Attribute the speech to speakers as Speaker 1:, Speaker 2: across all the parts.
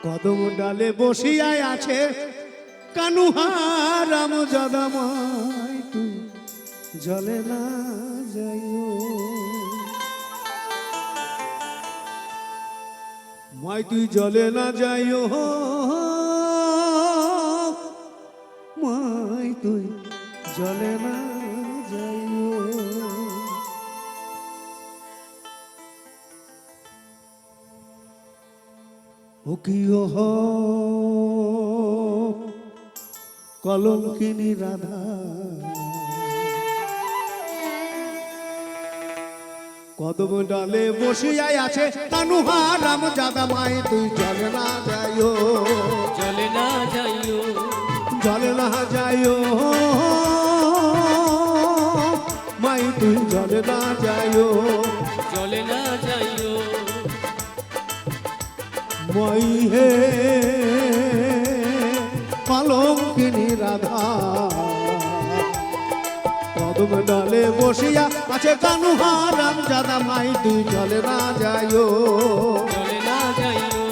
Speaker 1: কদম ডালে বসিয়ায় আছে কানুহা রাম জাদামাই তুই জলে না যাইও মাই তুই জলে না যাইও মাই তুই জলে না যাইও ও কি কলঙ্কিনী রাধা কদম ডালে বসিয়াই আছে কানুহা রাম জাদামাই তুই জলে না যাইও
Speaker 2: চলে না যাইও
Speaker 1: জলে না যাইও মাই তুই জলে না যাইও
Speaker 2: চলে না যাইও
Speaker 1: মই হে কলঙ্কিনী রাধা কদম ডালে বসিয়া আছে কানুহা রাম জাদামাই তুই জলে না যাইও
Speaker 2: চলে না যাইও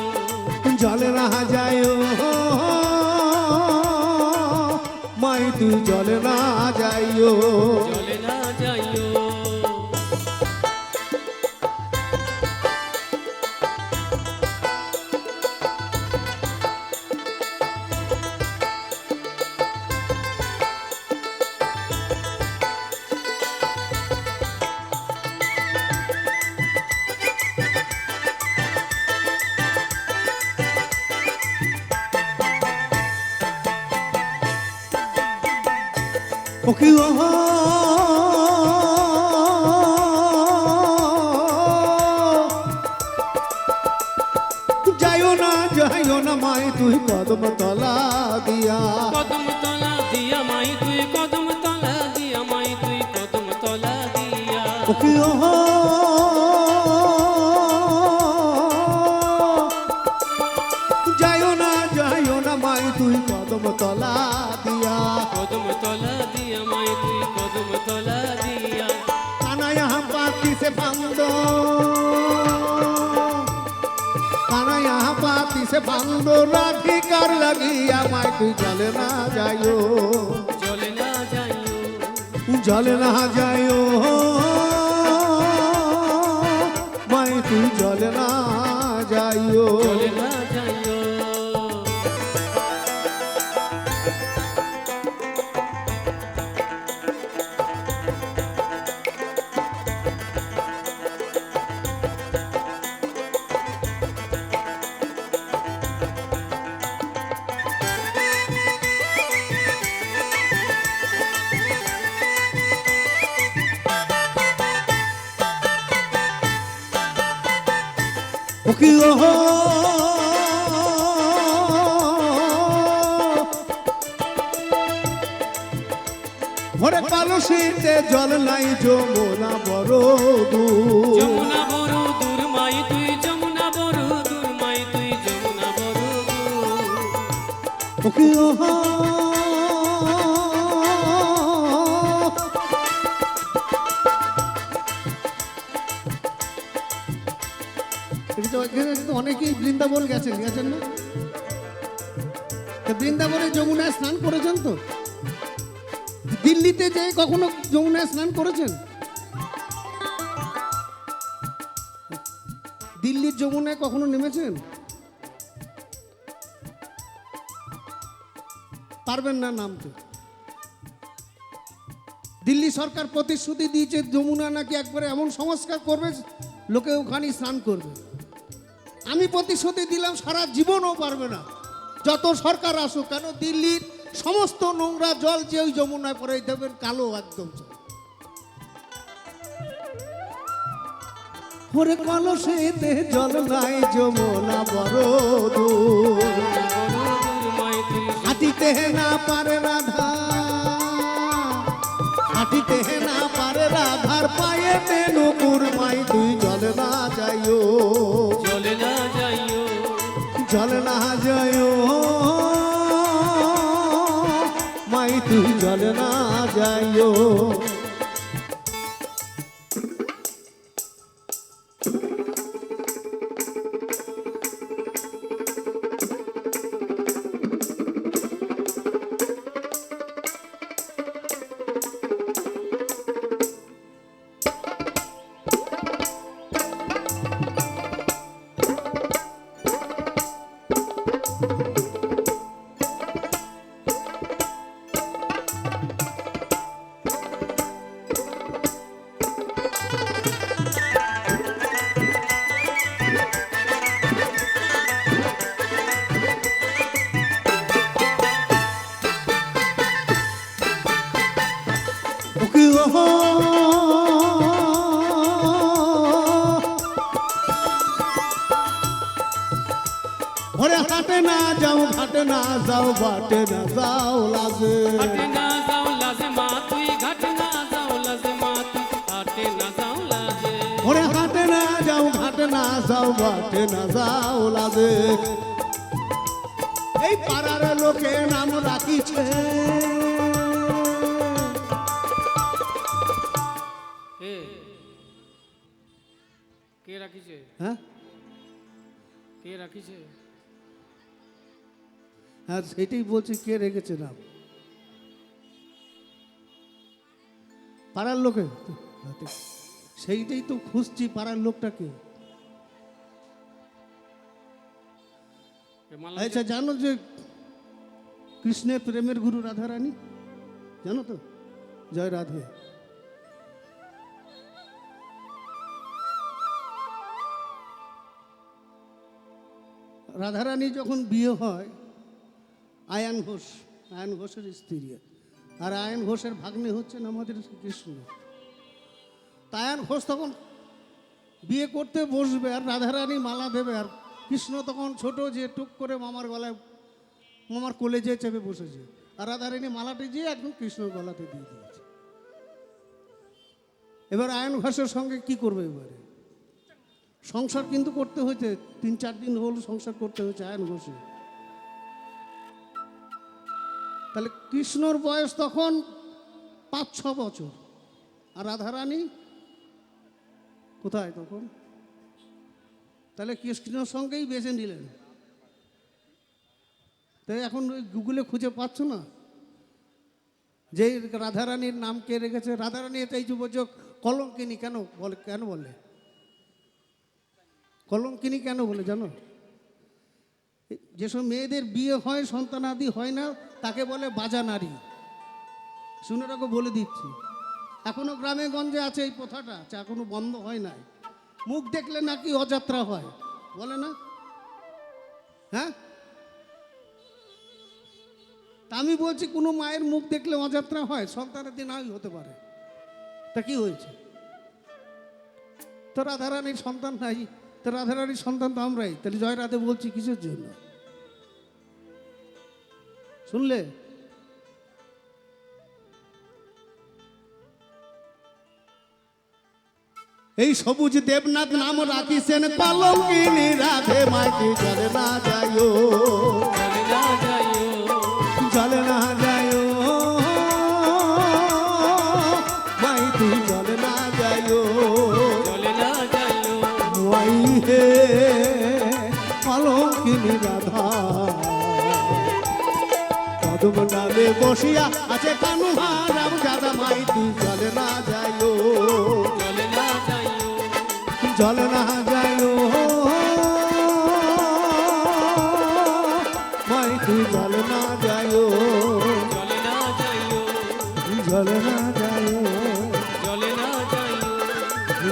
Speaker 1: জলে না যাইও মাই তুই জলে না যাইও
Speaker 2: চলে না যাইও
Speaker 1: ও কি যাইও না মাই তুই কদম তলা দিয়া
Speaker 2: কদম তলা দিয়া মাই তুই কদম তলা দিয়া মাই তুই কদম তলা দিয়া
Speaker 1: ও কি যাইও না মাই তুই কদম তলা দিয়া
Speaker 2: কদম তলা দিয়া মাই তুই কদম তলা দিয়া
Speaker 1: কানা यहाँ पाती से बांधो काना यहाँ पाती से बांधो राधिकार लगिया माई तुई जले ना जाइयो
Speaker 2: চলে না যাইও
Speaker 1: जले ना जाइयो माई तुई जले ना जाइयो
Speaker 2: চলে না যাইও
Speaker 1: ও কি ভরে কলসিতে জল নাই যমুনা বড় দূর
Speaker 2: যমুনা বড় দূর মাই তুই যমুনা বড় দূর মাই তুই যমুনা বড় দূর
Speaker 1: ও কি অনেকেই বৃন্দাবন গেছেন না বৃন্দাবনে যমুনায় স্নান করেছেন তো দিল্লিতে যে কখনো যমুনায় স্নান করেছেন দিল্লির যমুনায় কখনো নেমেছেন পারবেন না নামতে দিল্লি সরকার প্রতিশ্রুতি দিয়েছে যমুনা নাকি একবারে এমন সংস্কার করবে লোকে ওখানে স্নান করবে আমি প্রতিশ্রুতি দিলাম সারা জীবনও পারবে না যত সরকার আসুক কেন দিল্লির সমস্ত নোংরা জল যে ওই যমুনায় পরে দেবেন কালো একদম ওরে কলসিতে জল নাই যমুনা বড় দূর হাঁটিতে না পারে রাধা হাঁটিতে না পারে রাধার পায়ে নুপুর মাই তুই জলে না যাইও
Speaker 2: চলে না যাইও
Speaker 1: জলে না যাইও মাই তুই জলে না যাইও ওরে হাটে না যাও ঘাটে না যাও বাটে না যাও লাজে
Speaker 2: হাটে না যাও লাজে মা তুই ঘাটে না যাও লাজে মা তুই হাটে না যাও লাজে
Speaker 1: ওরে হাটে না যাও ঘাটে না যাও বাটে না যাও লাজে এই পাড়ার লোকে নাম রাখিছে
Speaker 2: কে কে রাখিছে
Speaker 1: হ্যাঁ
Speaker 2: কে রাখিছে
Speaker 1: হ্যাঁ সেটাই বলছি কে রেখেছে নাম পাড়ার লোকে সেইটাই তো খুঁজছি পাড়ার লোকটাকে
Speaker 2: এ মালা
Speaker 1: আচ্ছা জানো যে কৃষ্ণের প্রেমের গুরু রাধারানী জানো তো জয় রাধে রাধারানী যখন বিয়ে হয় আয়ান ঘোষের স্ত্রী আর আয়ন ঘোষের ভাগ্নে হচ্ছেন আমাদের কৃষ্ণ আয়ন ঘোষ তখন বিয়ে করতে বসবে আর রাধারানী মালা দেবে আর কৃষ্ণ তখন ছোট যে টুক করে মামার গলায় মামার কোলে যেয়ে চেপে বসেছে আর রাধারানী মালাটি যেয়ে একদম কৃষ্ণর গলাতে দিয়ে দিয়েছে এবার আয়ন ঘোষের সঙ্গে কি করবে এবারে সংসার কিন্তু করতে হয়েছে 3-4 দিন হল সংসার করতে হয়েছে আয়ন ঘোষে তাহলে কৃষ্ণর বয়স তখন 5-6 বছর আর রাধারানী কোথায় তখন তাহলে কৃষ্ণর সঙ্গেই বেছে নিলেন তাই এখন ওই গুগলে খুঁজে পাচ্ছ না যে রাধারানীর নাম কে রেখেছে রাধারানী এটাই যুবযোগ কলঙ্কিনী কেন বলে কলঙ্কিনী কেন বলে জানো যেসব মেয়েদের বিয়ে হয় সন্তানাদি হয় না তাকে বলে বাজা নারী শুনে রাখো বলে দিচ্ছি এখনো গ্রামে গঞ্জে আছে এই প্রথাটা আছে এখনো বন্ধ হয় নাই মুখ দেখলে নাকি অযাত্রা হয় বলে না হ্যাঁ তা আমি বলছি কোনো মায়ের মুখ দেখলে অযাত্রা হয় সন্তানের দিন নাই হতে পারে তা কি হয়েছে তো রাধারানীর সন্তান নাই তো রাধারানীর সন্তান তো আমরাই তাহলে জয় রাধে বলছি কিসের জন্য শুনলে এই সবুজ দেবনাথ নাম রাখিছেন কলঙ্কিনী রাধে মাইকে জলে না যাইও
Speaker 2: চলে না যাইও
Speaker 1: জলে না যাইও মাই তুই জলে না যাইও
Speaker 2: চলে না যাইও
Speaker 1: মাই হে কলঙ্কিনী রাধা কদম ডালে বসিয়া আছে কানুহা রাম দাদা মাই তুই জলে না যাইও
Speaker 2: চলে না যাইও
Speaker 1: জলে না যাইও মাই তুই জলে না যাইও
Speaker 2: চলে না যাইও
Speaker 1: জলে না যাইও
Speaker 2: চলে না যাইও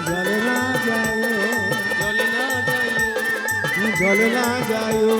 Speaker 1: জলে না যাইও
Speaker 2: চলে না যাইও
Speaker 1: জলে না যাইও